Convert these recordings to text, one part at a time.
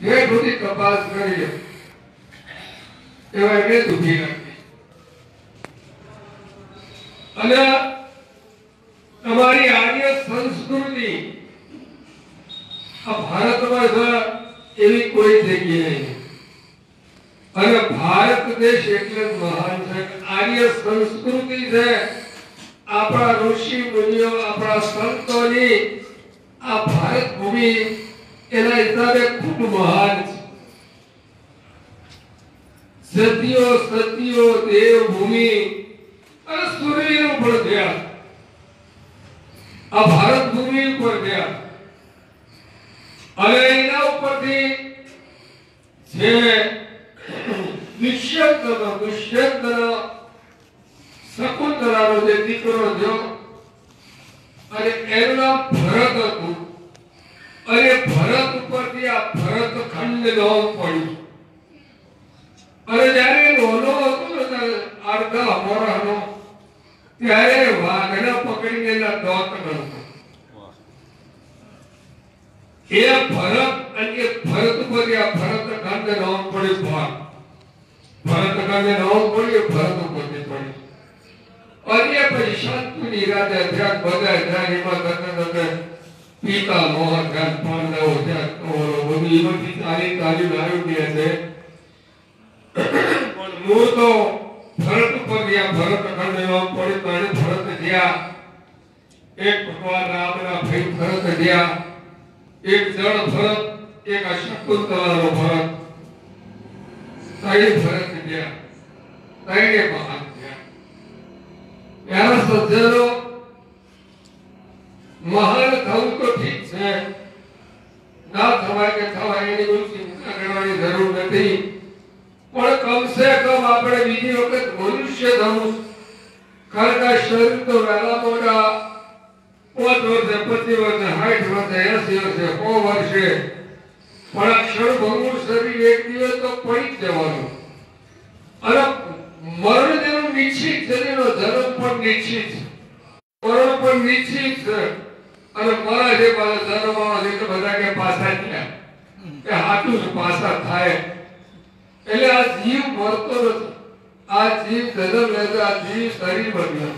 જે બધી તપાસ કરી એવા એને દુખી રાખી અને તમારી આર્ય સંસ્કૃતિ આ ભારતમાં એવી કોઈ જગ્યાએ નહીં અને ભારત દેશ એટલે મહાન છે આર્ય સંસ્કૃતિ છે આપણા ઋષિ મુનિઓ આપણા સંતોની આ ભારત ભૂમિ એના હિસાબે ખૂબ મહાન છે સતીઓ દેવભૂમિ અને સૂર્યનું પણ ધ્યાન આ ભારત ભૂમિ ઉપર ધ્યાન અને એના ઉપરથી જે દુષ્યંત શકુંતલાનો જે દીકરો થયો અને એનું નામ ભરત હતું અને ભરત ઉપરથી આ ભરત ખંડ નામ પડ્યું અને જયારે નાનો હતો ને અડધા વર્ષનો ત્યારે વાઘને પકડીને એના દાંત ગણતો એ ભરત અને ભરત ઉપરથી આ ભરત ખંડ નામ પડ્યું ભરત ખંડ નામ પડ્યું ભરત ઉપરથી પડ્યું અને પછી શાંતિની રાજા ધ્યાન બધા ધ્યાન એમાં કરતા પિતા મોહન ધ્યાન પાંડવો ધ્યાન બધું એમાંથી તારી આવ્યું ગયા છે પણ મૂળ તો ભરત ઉપર ગયા ભરત ખંડ નામ પડ્યું અને ભરત ગયા એક ભગવાન રામના ભાઈ ભરત ગયા એક જળ ભરત એક શકુંતલાનો ભરત ત્રણ ભરત ગયા ત્રણે મહાન યાર સજ્જનો મહાન થવું તો ઠીક છે ના થવાય કે થવાય એની કોઈ ચિંતા કરવાની જરૂર નથી પણ કમસે કમ આપણે બીજી વખત મનુષ્ય થવું કારણ કે શરીર તો વહેલા મોટા 5 વર્ષે 25 વર્ષે 60 વર્ષે 80 વર્ષે 100 વર્ષે પણ અક્ષર ભંગુર શરીર એક દિવસ તો પડી જ જવાનું અને મરણ જેનો નિશ્ચિત છે એનો જન્મ પણ નિશ્ચિત મરણ પણ નિશ્ચિત છે અને મરા જે પાછા જન્મમાં છે તો બધા કે પાછા થયા કે હાથું જ પાછા થાય એટલે આ જીવ મરતો નથી આ જીવ જન્મ લેતો આ જીવ શરીર બન્યો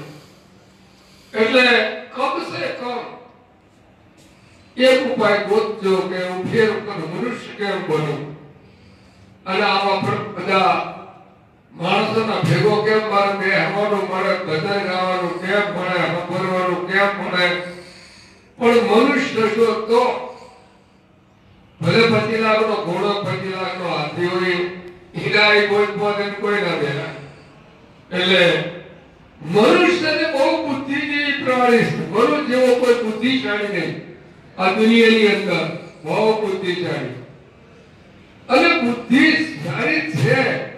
એટલે કમસે કમ એક ઉપાય ગોતજો કે હું ફેર મનુષ્ય કેમ બનું અને આમાં બધા માણસોના ભેગો કેમ મારે બેહવાનું મળે ભજન ગાવાનું કેમ મળે સાંભળવાનું કેમ મળે પણ મનુષ્ય છો તો ભલે 25 લાખનો ઘોડો 25 લાખનો હાથી હોય હીરાય કોઈ પોતે કોઈ ના બેરા એટલે મનુષ્યને બહુ બુદ્ધિની પ્રાણી છે મનુષ્ય જેવો કોઈ બુદ્ધિશાળી નહીં આ દુનિયાની અંદર બહુ બુદ્ધિશાળી અને બુદ્ધિ સારી છે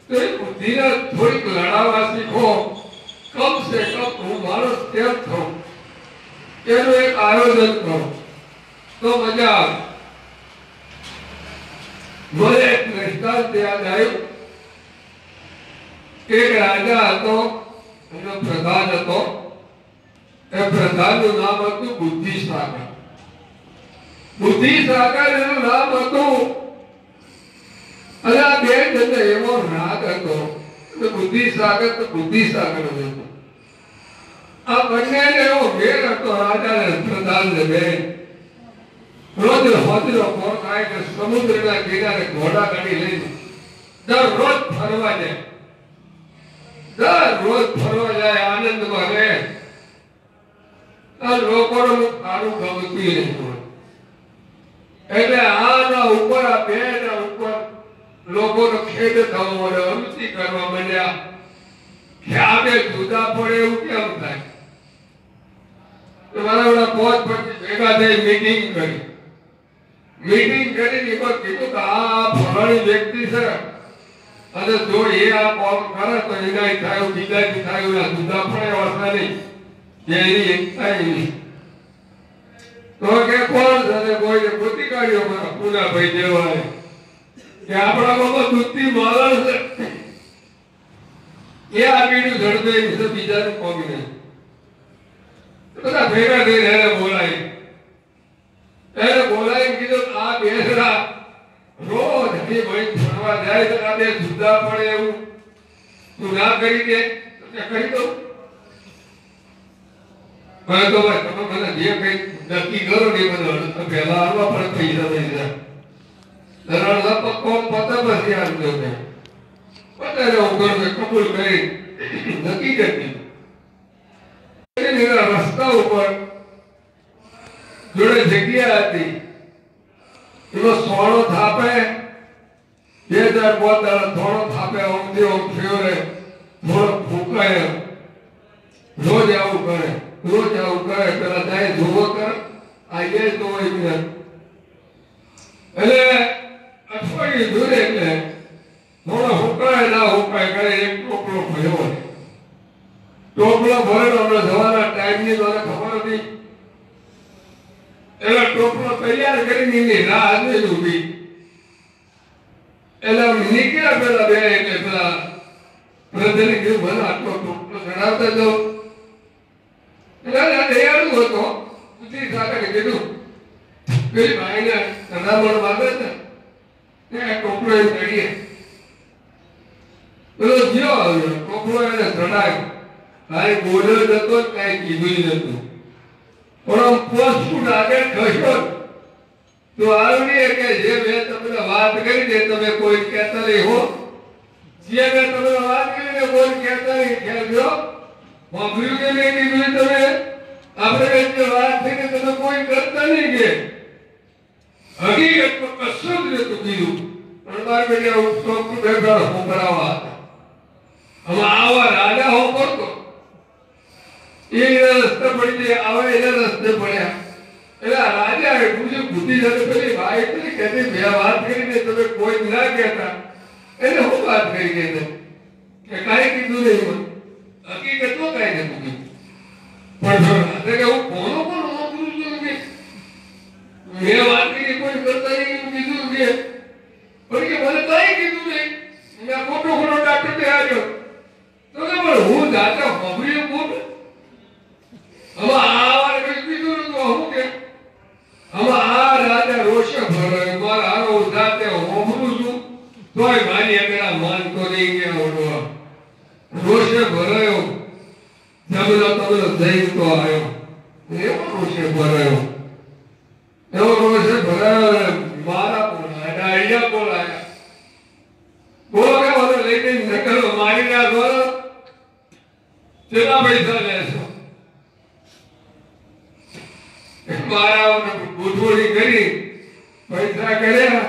તો એ બુદ્ધિને થોડીક લડાવવા શીખો કમસે કમ હું માણસ કેમ થઉં એનું એક આયોજન કરો તો મજા આવે મને એક દ્રષ્ટાંત યાદ આવ્યું એક રાજા હતો એનો પ્રધાન હતો એ પ્રધાનનું નામ હતું બુદ્ધિસાગર એનું નામ હતું અને આ બે જણને એવો રાગ હતો કે બુદ્ધિસાગર તો બુદ્ધિસાગર હતો આ બંનેને એવો વેર હતો રાજાને પ્રધાનને બે રોજ હોજરો કોણ થાય કે સમુદ્રના કિનારે ઘોડા ગાડી લઈને દરરોજ ફરવા જાય આનંદમાં રહે આ લોકોનું સારું ગમતું નહીં એટલે આના ઉપર આ બે ના ઉપર લોકોનો ખેદ થવા માંડ્યો અનુસી કરવા માંડ્યા કે આ બે જુદા પડે એવું કેમ થાય તો મારા પોત પછી ભેગા થઈ મીટિંગ કરીને એમાં કીધું કે આ ફલાણી વ્યક્તિ છે અને જો એ આ કામ કરે તો એના થાય બીજાથી થાય એના જુદા પડે વાસના નહીં જે એની એકતા એની તો કે કોણ છે કોઈને ગોતી કાઢ્યો મારા પૂનાભાઈ દેવાય કે આપણા બાબા દૂધથી માલણ છે એ આગળનું ઝડપે છે બીજાનું કોમી નહીં બધા ભેગા થઈને એને બોલાવી કીધું આ બેસરા પછી ભાઈ ફરવા જાય તો આ બે જુદા પડે એવું તું ના કરી દે તો તે કરી દઉં. પણ તો ભાઈ તમે મને જે કઈ નક્કી કરો ને એ બધું પહેલા આવવા પણ પૈસા થઈ જાય. ધરણ લપકો પતા પછી આવજો ને પતારે હું ઘર કબૂલ કરી નક્કી કરી દીધું. રસ્તા ઉપર જોડે જગ્યા હતી એનો સોનો થાપે 2000 થોડો થાપે ઓમથી ઓમ ફેવરે થોડો ફૂંકાય રોજ આવું કરે પેલા જાય જોવો કર આઈએ તો એટલે અઠવાડિયું દૂરે એટલે થોડો હુકાય ના હુકાય કરે એક ટોપલો ભર્યો હોય. ટોપલો ભરેલો હમણાં જવાના ટાઈમની મને ખબર હતી એટલે ટોપલો તૈયાર કરીને એની રાહ જોઈ ઉભી. એટલે નીકળ્યા પેલા બે એટલે પેલા બ્રધરે કીધું મને આટલો ટોપલો ચડાવતા જાઉં. એટલે દયાળુ હતો બુદ્ધિ સાથે કીધું પેલી ભાઈને ધંધામણ માંગે છે ત્યાં ટોપલો એમ ચડીએ. પેલો જ્યો આવ્યો ટોપલો એને ચડાવ્યો. ભાઈ બોલ્યો જતો કઈ કીધું નતું પણ આમ 5 ફૂટ આગળ ખસ્યો તો આવડી કે જે મેં તમને વાત કરી દે તમે કોઈ કહેતા નહીં હો. જે મેં તમને વાત કરી ને કોઈ કહેતા નહીં ખેલજો વાપર્યું કે નહીં કીધું તમે આપણે જે વાત થઈ કે તમે કોઈ કરતા નહીં કે હકીકત કશું જ નતું કીધું. પણ મારે બેટા ઉત્સવ બેઠા હું કરાવવા હતા હવે આવા રાજા હું કરતો એના રસ્તે પડી જાય આવે એના રસ્તે પડ્યા. એટલે રાજા પૂછ્યું બુદ્ધિ સાથે પેલી ભાઈ પેલી કહેતી મેં વાત કરીને તમે કોઈ ના કહેતા એટલે હું વાત કરી કે કાંઈ કીધું નહીં મને હકીકતમાં કાંઈ નતું કીધું. પણ કે હું કોનો પણ વાપરું છું કે મેં વાત કરી કોઈ કરતા નહીં કીધું કે પણ કે મને કાંઈ કીધું નહીં મેં ખોટો ડાક્ટર ને આવ્યો તો કે પણ હું જાતા ખબરી ખોટું હવે આ વાર કીધું તો હું કે હવે આ રાજા રોષે ભરાયો મારા હારો જાતે હોમરું છું તોય મારી આગળ માનતો નહીં કે ઓડવા રોષે ભરાયો જમલો તમલો જઈ તો આવ્યો એવો રોષે ભરાયો મારા બોલાયા અહીંયા બોલાયા બોલો કે મને લઈને નકલો મારી નાખો કેટલા પૈસા લેશો. મારા ગોઠવણી કરી પૈસા કર્યા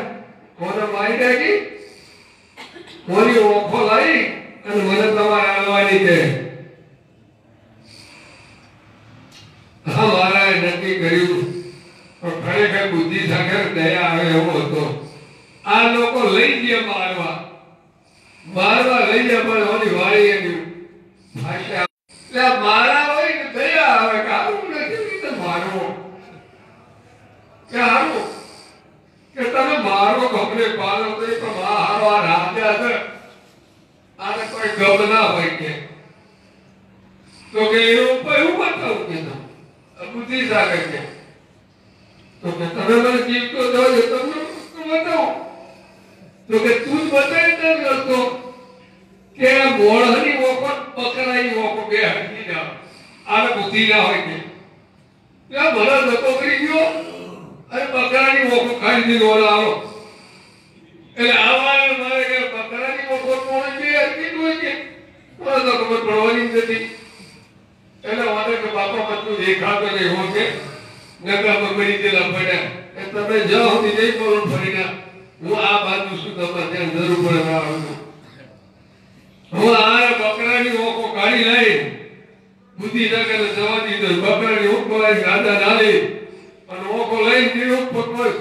કોને મારી નાખી કોની ઓખો લાવી અને મને તમારે આવવાની છે. હા મારા નક્કી કર્યું પણ ખરેખર બુદ્ધિ સાથે દયા આવે એવો હતો. આ લોકો લઈ ગયા મારવા લઈ ગયા પણ ઓની વાળી એની ભાષા એટલે મારા હોય ને દયા આવે કે આવું નથી મારવો કે હારું કે તમે મારો ગમને પાલો તો પણ હારો આ રાજા છે આને કોઈ ગમ ના હોય કે તો કે એવું બતાવું કે બુદ્ધિ સાગર કે તો કે તમે મને જીવતો જોજો તમને બતાવો તો કે તું જ બતાવી ન કરતો કે મોળની વોકો પકડાઈ વોકો બે હટી જાવ આને બુદ્ધિ ના હોય કે ત્યાં ભલા ધક્કો કરી ગયો અરે બકરાની વોકો ખાઈ દીધો આવો એટલે આવા મારે કે બકરાની વોકો કોણ છે કીધું હોય કે મને તો ખબર પડવાની નથી. એટલે વાને કે બાપા બધું દેખાતો નહીં હો કે નકા બગડી ગયેલા પડ્યા એ તમે જાઓ હું નહીં બોલું ફરીના હું આ બાજુ શું તમારે ત્યાં જરૂર પડે ના આવું હું આ બકરાની ઓખો કાઢી લાવી બુદ્ધિનગર જવા દીધો બકરાની ઓખો લાવી ગાદા નાલી અને ઓખો લઈને દીધો પકવત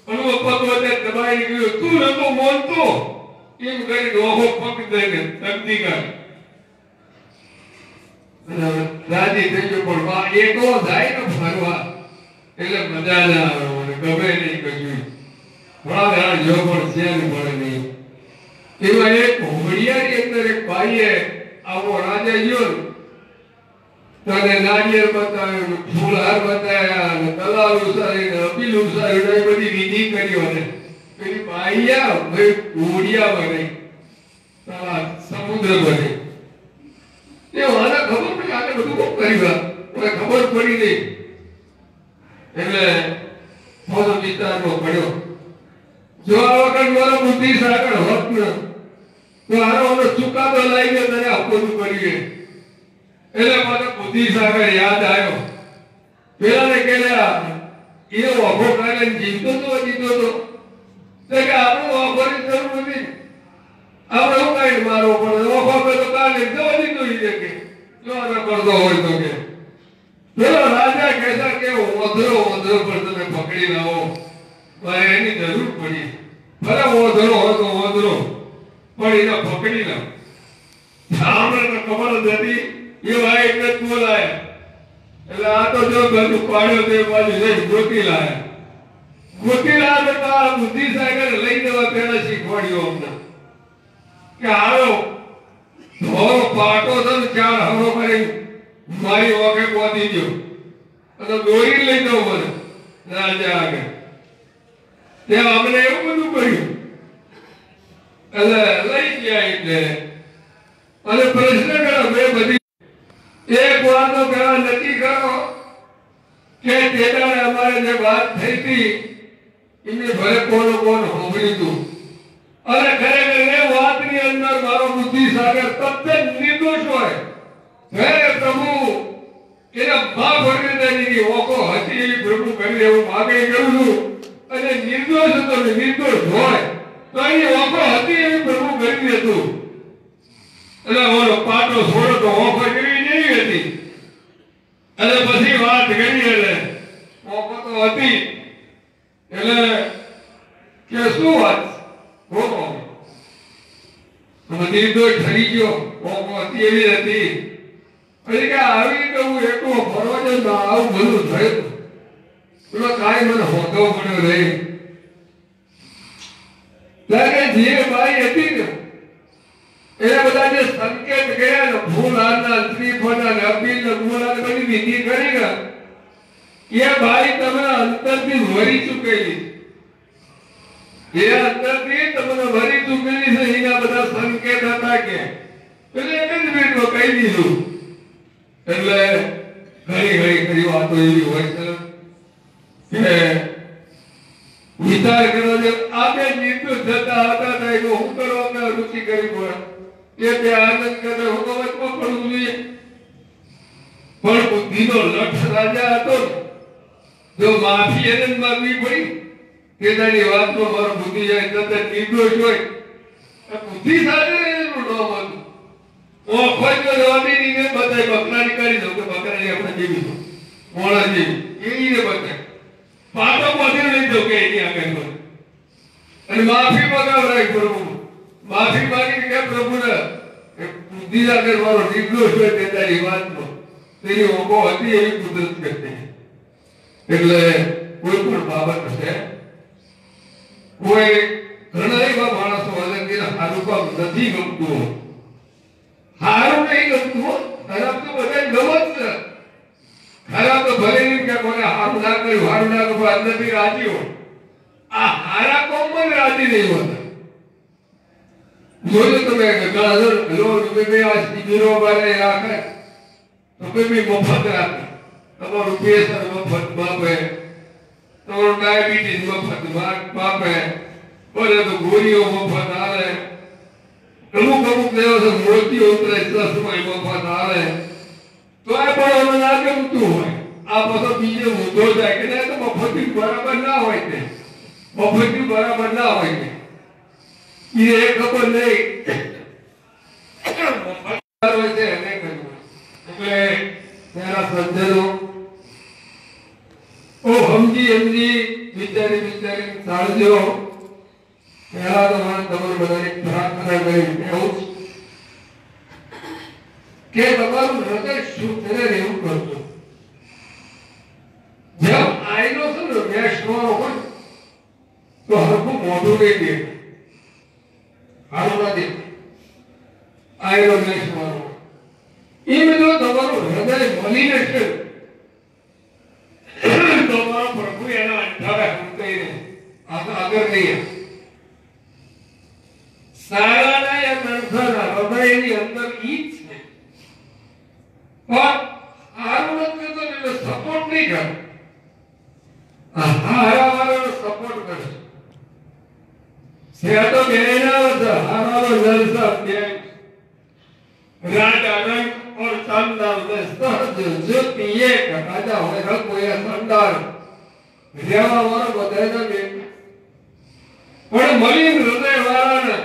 અને પકવતે દબાઈ ગયો તું નતો મોનતો એમ કરીને ઓખો પકડી દઈને તકદી કાઢી રાજી થઈ ગયો પણ એકલો જાય ને ફરવા એટલે મજા ના આવે મને ગમે નહીં કશું થોડા ઘણા જો પણ છે ને મળે નહીં. એમાં એક ઘોડિયાની અંદર એક ભાઈએ આવો રાજા ગયો તને નારિયેળ બતાવ્યું ફૂલહાર બતાવ્યા તલાવ ઉસારીને અપીલ ઉસાર્યું એ બધી વિધિ કરી અને પેલી બાઈયા ભાઈ ઓડિયા બને તારા સમુદ્ર બને એ મને ખબર પડી આગળ બધું કોણ કર્યું મને ખબર પડી નહીં એટલે થોડો વિચારવો પડ્યો જો આ વખત મારો બુદ્ધિ સાગર હોત ને તો આનો ઓલો ચુકાદો લઈ ગયો તને આપવું પડી એટલે મને બુદ્ધિ સાગર યાદ આવ્યો પેલાને કેલા એ ઓફો કાઢે જીવતો તો કે આપણું ઓફરની જરૂર નથી આપણે હું કઈ મારવો પડે ઓફો પેલો કાઢે જવા દીધો એ કે જો આને કરતો હોય તો કે પેલો રાજા કહેતા કે ઓધરો પર તમે પકડી લાવો મારે એની જરૂર પડી ભલે ઓધરો હોય તો ઓધરો પણ એને પકડી લાવો આપણે ખબર જ હતી એ ભાઈ એટલે જ બોલાયા એટલે આ તો જો બધું પાડ્યો તે બાજુ જઈ ગોતી લાયા તો આ બુદ્ધિ સાગર લઈ દેવા પેલા શીખવાડ્યો અમને કે હાલો ધોરો પાટો છે ને ચાર હરો કરી મારી ઓકે પહોંચી ગયો અને દોરી લઈ દઉં મને રાજા આગળ ત્યાં અમને એવું બધું કર્યું એટલે લઈ ગયા એટલે અને પ્રશ્ન કર્યો મેં બધી એક વાર તો પેલા નક્કી કરો કે તેદાડે અમારે જે વાત થઈ હતી એમને ભલે કોણ સાંભળ્યું હતું અને ખરેખર એ વાતની અંદર મારો બુદ્ધિ સાગર તદ્દન નિર્દોષ હોય હે પ્રભુ એના બાપ વગેરેની ઓકો હતી એવી પ્રભુ કરી એવું માગે કરું છું અને નિર્દોષ હતો ને નિર્દોષ હોય તો એની ઓકો હતી એવી પ્રભુ કરી હતું એટલે ઓલો પાટો છોડો તો ઓકો જેવી નહીં હતી અને પછી વાત કરી એટલે ઓકો તો હતી એટલે કે શું વાત ઓકો નિર્દોષ ઠરી ગયો ઓકો હતી એવી હતી પછી કે આવી રીતે હું એકલો ફરવા જઉં તો આવું બધું થયું પેલો કાંઈ મને હોતો પડ્યો રહી લાગે જે બાઈ હતી ને એને બધા જે સંકેત ગયા ને ફૂલાના શ્રીફળના ને અબીલના ગુલાબની બધી વિધિ કરી ને એ બાઈ તમે અંતરથી વરી ચૂકેલી એ અંતરથી તમને વરી ચૂકેલી છે એના બધા સંકેત હતા કે એટલે એક જ મિનિટમાં કહી દીધું એટલે ઘણી કરી વાતો એવી હોય છે કે વિચાર કરો જે આપણે નિર્દોષ જતા હતા તો હું કરવા અમને રુચિ કરી પડે તે આનંદ કરે હુકમતમાં પડવું જોઈએ પણ બુદ્ધિનો લક્ષ રાજા હતો જો માફી એને માંગવી પડી તેની વાતમાં મારો બુદ્ધિ જાય તદ્દન નિર્દોષ હોય બુદ્ધિ સાથે એનું નામ હતું કોઈ તો જવાબી નહીં બધાય બકરાની કરી દઉં કે બકરાની આપણે જેવી મોણા જેવી એવી ને બધાય પાટો પહોંચી લઈ દઉં કે એની આગળ અને માફી મગાવરાય પ્રભુ માફી માંગી કે પ્રભુને બુદ્ધિ આગળ મારો નિર્દોષ હોય તેની વાતનો તેની ઓકો હતી એવી કુદરત કરતી એટલે કોઈ પણ બાબત હશે કોઈ ઘણા એવા માણસો હશે કે સારું કામ નથી ગમતું હારું નહીં ગમતું ખરાબ તો બધા ગમે જ છે ખરાબ તો ભલે નહીં કે કોને હારું ના કર્યું હારું ના કર્યું અંદરથી રાજી હોય આ હારા કોમમાં રાજી નહીં હોતા જોજો તમે ઘણા લોન બે આ શિબિરો બારે રાખે તો બે મફત રાખે તમારું પ્રેશર મફત માપે તમારું ડાયાબિટીસ મફત માપે બોલે તો ગોળીઓ મફત આવે અમુક દિવસો મોતી ઉતરે ચશ્મા મફત આવે તો આ પણ મને ના ગમતું હોય આ બધો બીજે ઊંધો જાય કે તો મફતી બરાબર ના હોય તે મફતી બરાબર ના હોય તે એ ખબર નહીં હોય છે એને કહ્યું એટલે તેના સજ્જનો ઓ સમજી વિચારી સાળજો પહેલા તો મને તમારું બધાની પ્રાર્થના કરી એવું કે તમારું હૃદય શુદ્ધ રહેવું કરજો જેમ આઈનો છે ને વેશવાનો હોય તો હરખું મોઢું નહીં દે હારું ના દે આઈનો વેશવાનો એ જો તમારું હૃદય મલિન છે તો મારો પ્રભુ એના અંધારા હંતાઈને આગળ નહીં સારાના એ માણસના હૃદયની અંદર ઈ જ છે. પણ હારું નથી તો એટલે સપોર્ટ નહીં કરે. હારાવાળાનો સપોર્ટ કરે. છે તો બેના હારાનો જલસા બે राजा रंग और शानदार में सहज ज्योति एक राजा होए रंग होए शानदार रेवा वाला बधायना में पण मलिन हृदय वाला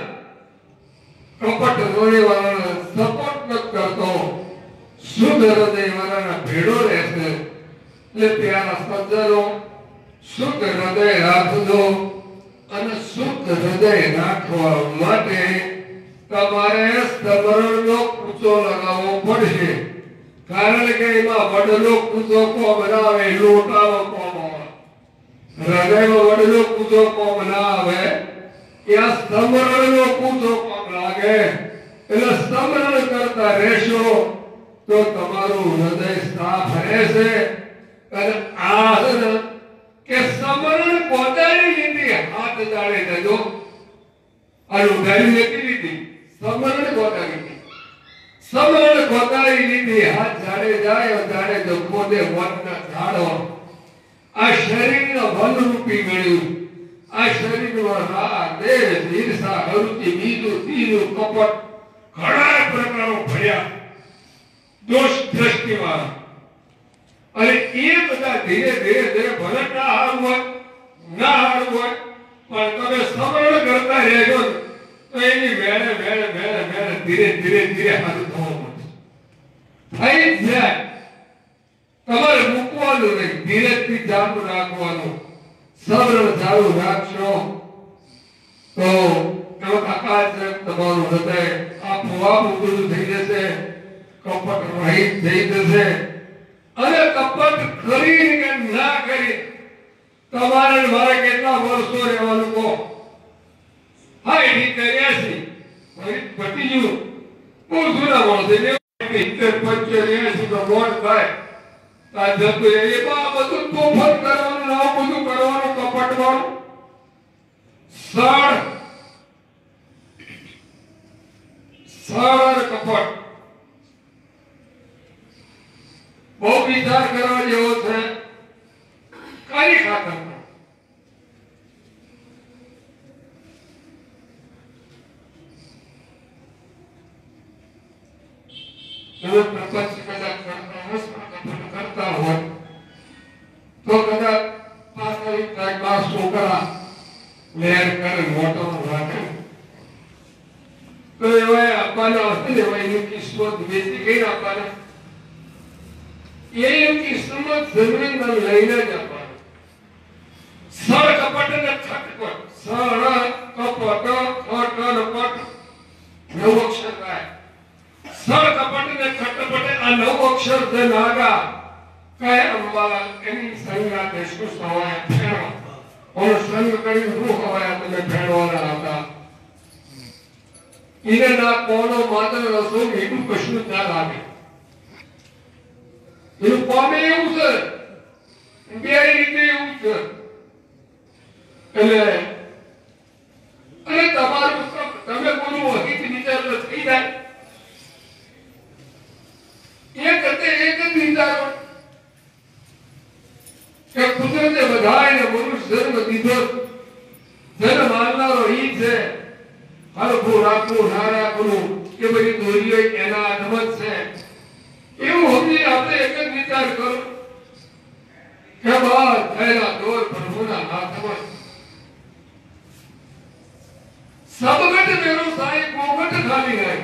कपट हृदय वाला सपोर्ट न करतो शुद्ध हृदय वाला भेड़ो रहते એટલે પ્યારા સજ્જનો શુદ્ધ હૃદય રાખજો અને શુદ્ધ હૃદય રાખવા માટે તમારે સ્મરણનો કૂચો લગાવવો પડશે. કારણ કે એમાં વડલો કૂચો કોમ ના આવે, લોટાવો કોમ આવે. હૃદયમાં વડલો કૂચો કોમ ના આવે, ત્યાં સ્મરણનો કૂચો કોમ લાગે. એટલે સ્મરણ કરતા રહેશો તો તમારું હૃદય સાફ રહેશે. અને આ કે સ્મરણ કોદાળી લીધી હાથ જાળે દેજો અને ઉધારી નથી લીધી. સમરણ ગોતાવી લીધી હાથ ઝાડે જાય ઝાડે જો ખોદે વનના ઝાડો. આ શરીરના વનરૂપી મળ્યું. આ શરીરમાં રાગ દેશ ઈર્ષા અરુચિ બીજું ત્રીજું કપટ ઘણા પ્રકારો ભર્યા દોષ દ્રષ્ટિવાળા. અને એ બધા ધીરે ધીરે ધીરે ભલે ના હારું હોય ના હારું હોય પણ તમે સમરણ કરતા રહેજો તો એની મેળે મેળે મેળે મેળે ધીરે ધીરે ધીરે હારું થવું પડશે. થઈ જ જાય. તમારે મૂકવાનું નહીં, ધીરેથી ચાલુ રાખવાનું. સમરણ ચાલુ રાખશો તો તમારું હૃદય આપોઆપ ઉઘડું થઈ જશે. કપટ રહિત થઈ જશે. અને કપટ કરી કે ના કરી તમારે મારે કેટલા વર્ષો રહેવાનું કહો? હા, 83 પતી ગયું. બહુ જૂના માણસ 75 તો મોટ થાય આ જતું એમાં બધું તોફાન કરવાનું, આવું બધું કરવાનું, કપટ વાળું સળ કપટ બહુ વિચાર કરવા જેવો છે. કઈ ખાતર પ્રપંચ કદાચ કરતા હોય તો કદાચ પાછળ છોકરા લેર કરે મોટો રાખે તો એવા આપવાના હશે ને એવા એની કિસ્મત વેચી ગઈ આપવાના. એની કિસ્મત જમીન લઈને જ આપવાનું. સળ કપટ ને ખટપટ. સળ કપટ ખટ પટ નવ અક્ષર થાય. સળ કપટ ને ખટપટ આ નવ અક્ષર છે નાગા કયા અંબા એની સંગા દેશકુશ હવાયા ફેરવા ઓનો સંગ કરી રૂહ હવાયા તમે ફેરવાના હતા. એને ના કોનો માત્ર રસો મીઠું કશું જ ના લાગે. એનું પામે એવું છે, બે રીતે એવું છે. એટલે અને તમારું તમે કોનું હકીક વિચાર થઈ જાય એક કરતે એક જ વિચારો કે કુદરતે બધાને મનુષ્ય જન્મ દીધો. જન્મ માનનારો ઈ છે. હરખું રાખવું ના રાખવું કે બધી દોરીઓ એના હાથમાં જ છે. એવું સમજી આપણે એક જ વિચાર કરો કે બસ થયેલા દોર પ્રભુના હાથમાં. સબગટ મેરો સાહેબ મોગટ ખાલી જાય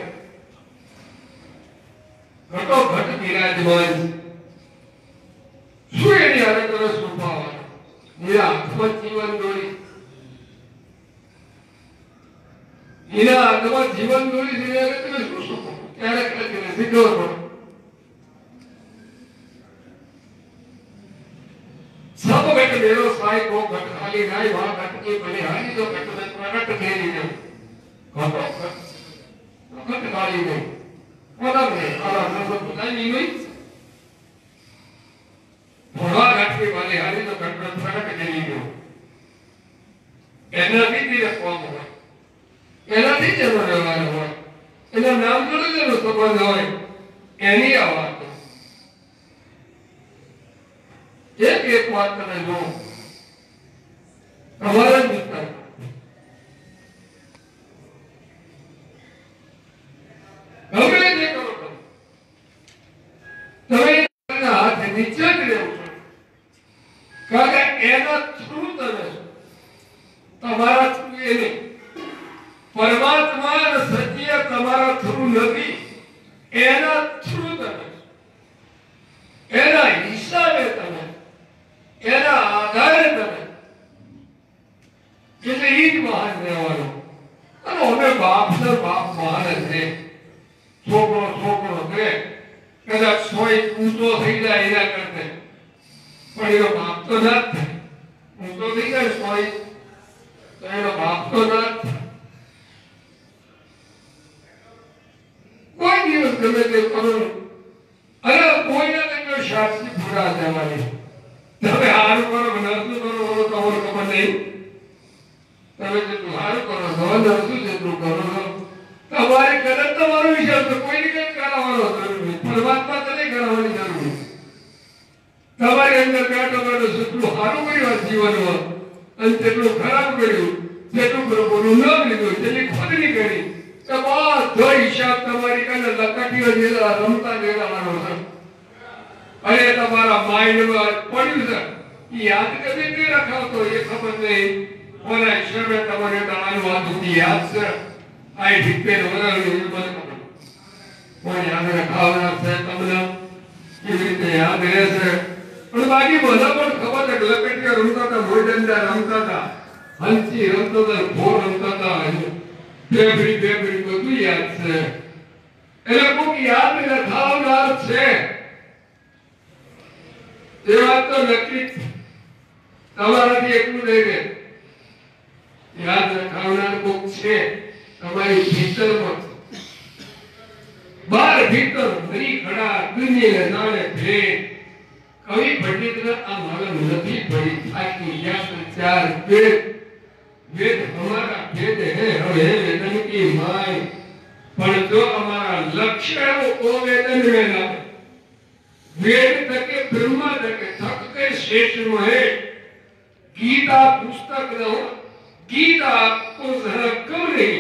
ઘટો ઘટ બિરાજમાન. શું એની હારે તમે સુપાવાના? એના હાથમાં જીવન દોરી, એના હાથમાં જીવન દોરી દીધે તમે શું સુપો? ક્યારેક સીધો પડો. सब घट मेरो साई को घट खाली नाई वहां घट की बलिहारी जो घट में प्रकट खेली ने घटो घट खाली नहीं ओला में आला सब बताई नहीं हुई. भोला घट की बलिहारी जो घट में प्रकट खेली ने एना भी रखवा हुआ એનાથી જ એનો વ્યવહાર હોય, એના નામ જોડે જ એનો સંબંધ હોય, એની આ વાત. એક વાત તમે જો તમારા વિસ્તાર ગમે તે કરો તમે હાથ નીચે જ રહેવું છો, કારણ કે એના થ્રુ તમે તમારા થ્રુ એ નહીં. પરમાત્મા સત્ય તમારા થ્રુ નથી, એના થ્રુ તમે, એના હિસાબે તમે, એના આધારે તમે. એટલે એ જ મહાન રહેવાનો. અને અમે બાપ સર બાપ મહાન જ ને છોકરો કરે કદાચ સોય ઊંચો થઈ જાય એના કરતા, પણ એનો બાપ તો ના જ થાય. ઊંચો થઈ જાય સોય તો એનો બાપ તો ના જ થાય. કોઈ દિવસ ગમે તે કરો અને કોઈના કંઈ શાસ્ત્રી પૂરા જવાની તમે હારું કરો નરસું કરો તમારું ખબર નહીં. તમે જેટલું હારું કરો છો નરસું જેટલું કરો છો તમારે કદાચ તમારો વિચાર તો કોઈને કઈ કરાવવાનો જરૂર નહીં. પરમાત્મા તને કરાવવાની જરૂર નહીં. તમારી અંદર બેઠો જેટલું સારું કર્યું જીવનમાં અને જેટલું ખરાબ કર્યું, જેટલું બોલું ન લીધું, જેટલી ખોદણી કરી, બધો હિસાબ તમારી કને લકાટીઓ જેલા રમતા દેવાનો છે. અને તમારા માઇન્ડમાં પડ્યું છે એ યાદ કરી નહીં રખાવતો એ ખબર નહીં. કોના હિસાબે તમારે તમારું વાત સુધી યાદ છે. આ 70 વર્ષનું એ મને ખબર કોઈ યાદ રખાવનાર છે તમને કેવી રીતે યાદ રહેશે. પણ બાકી બધા પણ ખબર છે લકટીઓ રમતા હતા, મોડંડા રમતા હતા, હંસી રમતા હતા, ભોર રમતા હતા, બેબરી બધું યાદ છે. એટલે કોઈક યાદ રખાવનાર છે એ વાત તો નક્કી તમારાથી એકલું નહીં રહે. યાદ રખાવનાર કોઈક છે તમારી ભીતરમાં, બાર ભીતર ભરી ખડા દુનિયા જાણે ભેદ. કવિ પંડિત આ માલમ નથી પડી થાકી યાદ ચાર વેદ. वेद हमारा वेद है, हमें वेदन की माय. पर जो हमारा लक्ष्य है वो वेदन में ना, वेद तक ब्रह्मा तक थक के शेष में है. गीता पुस्तक न हो, गीता आपको जरा कम नहीं.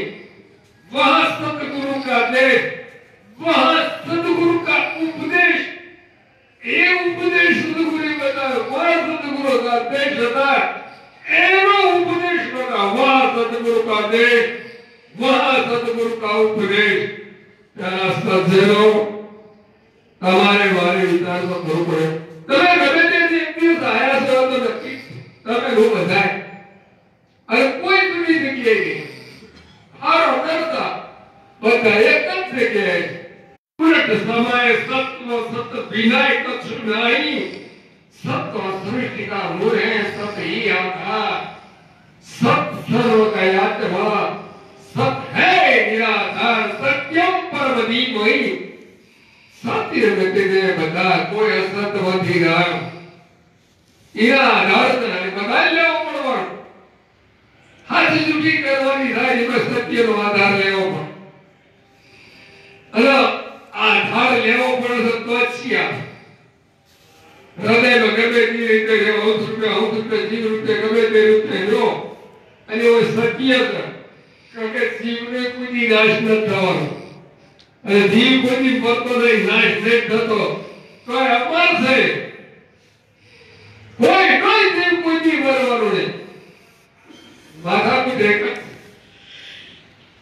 वहां सतगुरु का देश, वहां सतगुरु का उपदेश, ये उपदेश सतगुरु बताया. वहां सतगुरु का देश था, एनो उपदेश बता. वहां सतगुरु का देश, वहां सतगुरु का उपदेश. सज्जनो તમારે મારે વિચારવા કરવું પડે. તમે ગમે તે એક દિવસ આયા છો તો નક્કી તમે નો બધાય અને કોઈ બીજી જગ્યાએ હારો કરતા બધા એક જ જગ્યાએ. પુરત સમય સત્વ સત વિનાય કક્ષ નહીં. सत्व सृष्टि का मूल है, सत ही आधार. सत सर्व का आत्मा, सत है निराधार. सत्यम परम धीमहि. सत्य व्यक्ति ने बता कोई असत वधी रहा. इना आधार से बता लेવો પડવાનો. હાથી જુટી કરવાની થાય એમાં સત્યનો આધાર લેવો પડે. અને આધાર લેવો પડે તો જ શિયા હૃદયમાં ગમે તે રીતે અંશ રૂપે જીવ રૂપે ગમે તે રૂપે લો. અને એ સત્ય છે કે જીવને કોઈ નાશ ન થવાનો અને જીવ કોઈ મરતો નહીં, નાશ નહીં થતો તો અમર છે. કોઈ જીવ કોઈ મરવાનો નહીં. માથાકૂટ એક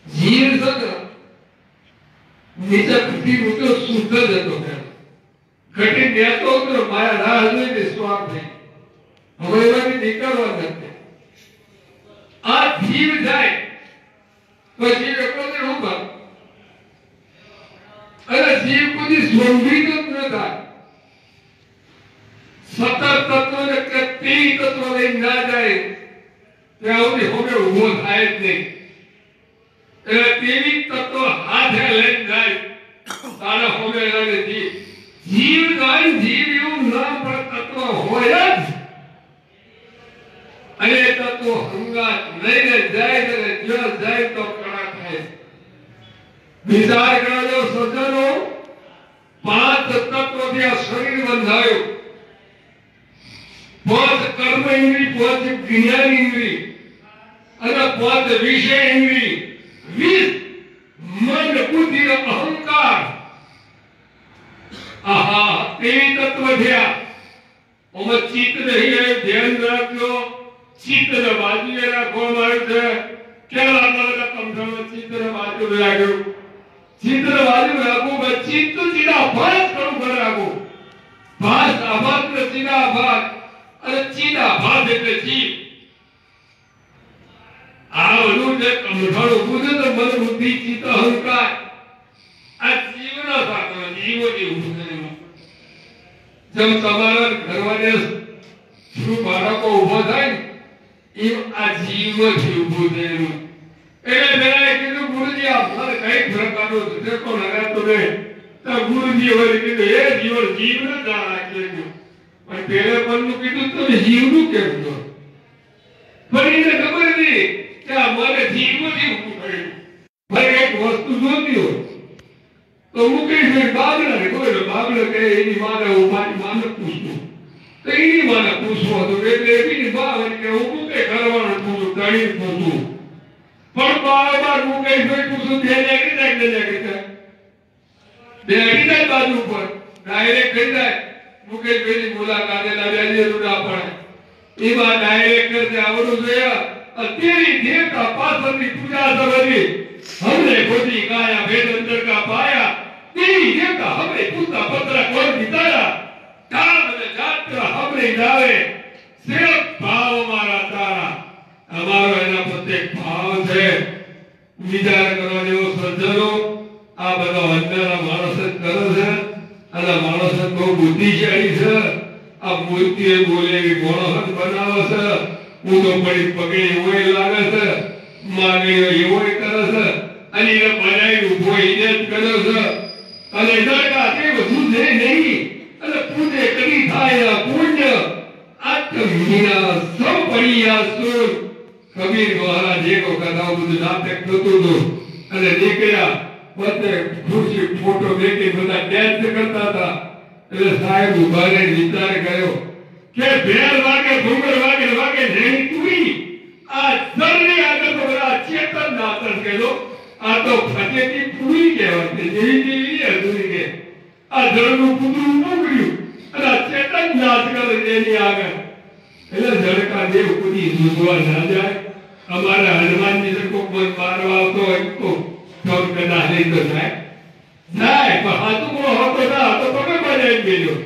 જીવ છે નીચે પૃથ્વી ઊંચો શુદ્ધ જ હતો. ઘટી દેતો તો માયા રાહ જોઈને સ્વાર્થ થઈ. હવે એમાંથી નીકળવા નથી. આ જીવ જાય પછી એટલો જ હું કર અને જીવ કોઈ સ્વંભિત જ ન થાય. 17 તત્વો ને 23 તત્વો લઈને ના જાય ત્યાં સુધી હવે ઉભો થાય જ નહીં. એટલે 23 તત્વો હાથે લઈને જાય તારા હવે એને જીવ જાય. જીવ એવું નામ પણ તત્વ હોય જ અને તત્વો હંગાત લઈને જાય તો કડા વિચાર કરજો સજ્જનો, 5 તત્વોથી આ શરીર બંધાયું. 5 કર્મ ઇન્દ્રિય, 5 જ્ઞાન ઇન્દ્રિય અને 5 વિષય ઇન્દ્રિય, 20 મન બુદ્ધિ અહંકાર. આહા, તે તત્વ થયા. ઓમાં ચિત્ત નહીં આવે, ધ્યાન રાખજો. ચિત્તને બાજુએ રાખવામાં આવ્યું છે. કેવા બધા કમઠામાં ચિત્તને બાજુ રાખ્યું. ચિત્તને બાજુ રાખવું, ચિત્ત સીધા ભાત કરું ઘર રાખવું. ભાત આભાત ને સીધા ભાત, અને સીધા ભાત એટલે જીવ. આ બધું જે કમઠાણ ઉભું છે તો મન બુદ્ધિ ચિત્ત અહંકાર આ જીવના સાથે જીવોની ઉભું થયેલું. જેમ તમારા ઘરવાને શું બાળકો ઉભો થાય એમ આ જીવથી ઉભું થયેલું. એટલે પેલા કીધું ગુરુજી આ મને કઈ પ્રકારનો ધક્કો લગાતો નહીં. તો ગુરુજી વળી કીધું એ જીવન જીવને ના રાખી ગયું. પણ પેલા પનનું કીધું તમે જીવનું કેમ છો? પણ એને ખબર નથી કે આ મને જીવથી ઉભું થયું. મારે એક વસ્તુ જોતી હોય તો મુકેશભાઈ બાબલા કોઈ બાબલો કે એની માને હું મારી માને પૂછતું તો એની માને પૂછવો હતું. એટલે એની બા કે હું મૂકે કરવાનું પૂછું, ગણી પૂછું. પણ બાર મુકેશભાઈ પૂછું ધ્યાન રાખી જાય બાજુ ઉપર ડાયરેક્ટ થઈ જાય. મુકેશભાઈની મુલાકાતે લાવ્યા રૂડા પડે એમાં ડાયરેક્ટ આવડું જોયા. અત્યારે દેવતા પાછળની પૂજા કરવાની हमने खोजी काया भेद अंदर का पाया. तेरी देवता हमने पूछता पत्र कौन बिताया. काम ने जात्रा हमने जावे सिर्फ भाव हमारा तारा. हमारा एना प्रत्येक भाव છે. વિચાર કરવા જેવો સજ્જનો આ બધા અંદરના માણસ જ કરે છે. અને માણસ બહુ બુદ્ધિશાળી છે. આ મૂર્તિએ બોલેવી માણસ બનાવે છે. હું તો પડી પકડી હોય લાગે છે. માગણીઓ એવો કરે છે. અને એ બનાવી ઉભો એને જ કરે છે. અને દરગાહ તે બધું છે નહીં. અને પૂજે કરી થાય પુણ્ય આત્મહીના સૌ પડિયા સુર. કબીર મહારાજ એક વખત આવું બધું નાટક થતું હતું અને નીકળ્યા. બધે ખુરશી ફોટો મેકી બધા ડાન્સ કરતા હતા. એટલે સાહેબ ઉભા રહીને વિચાર કર્યો કે ભેર વાગે ભૂંગર વાગે વાગે નહીં તુરી. આ જલ્દી આગળ તો બધા ચેતન નાતર કેલો. આ તો ફતેતી પૂરી કહેવાય. જેવી જેવી અધૂરી કે આ જળનું કૂતરું ઉગડ્યું અને આ ચેતન નાચ કરે એની આગળ. એટલે જડકા દેવ કૂદી દૂધવા ના જાય. અમારા હનુમાનજી ને કોક મન મારવા આવતો હોય તો ચોર કદા લઈ તો જાય પણ હાથુકડો હોતો ના તો પગે બજાવી ગયો.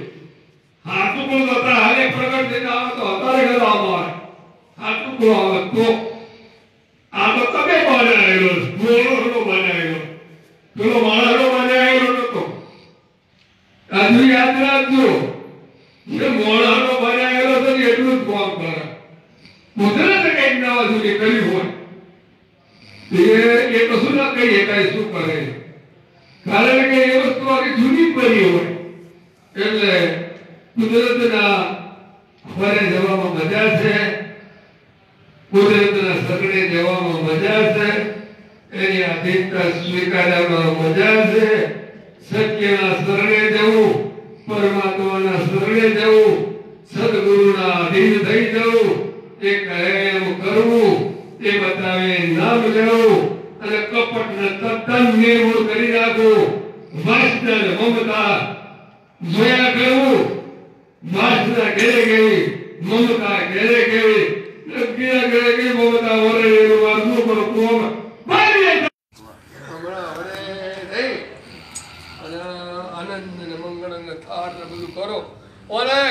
હાથુકડો હતા હાલે પ્રગટ થઈને આવે તો અત્યારે ગયો અમારે હાથુકડો આવે તો આ તો તમે બનાવેલો મોળો બનાવેલો પેલો માણસો બનાવેલો નતો. આજુ યાદ રાખજો જે મોળાનો બનાવેલો તો એટલું જ કામ કરે. કુદરતે કઈક નવા સુધી કર્યું હોય એ કશું ના કહીએ કઈ શું કરે. કારણ કે એ વસ્તુ આખી જૂની બની હોય એટલે કુદરતના ફરે જવામાં મજા છે. કુદરતના સગડે જવામાં મજા છે. એની આધીનતા સ્વીકારવામાં મજા છે. સત્યના શરણે જવું, પરમાત્માના શરણે જવું, સદગુરુના અધીન થઈ જવું, એ કહે એમ કરવું, એ બતાવે નામ લેવું અને કપટને તદ્દન નિર્મૂળ કરી નાખવું. વાસના મમતા જોયા કરવું. વાસના ઘેરે ગઈ, મમતા ઘેરે ગઈ, ઘેરે ગઈ મમતા વરે એનું વાસનું પણ કોમ હમણાં હવે નહીં અને આનંદ ને મંગળ ને થાર ને બધું કરો. ઓરે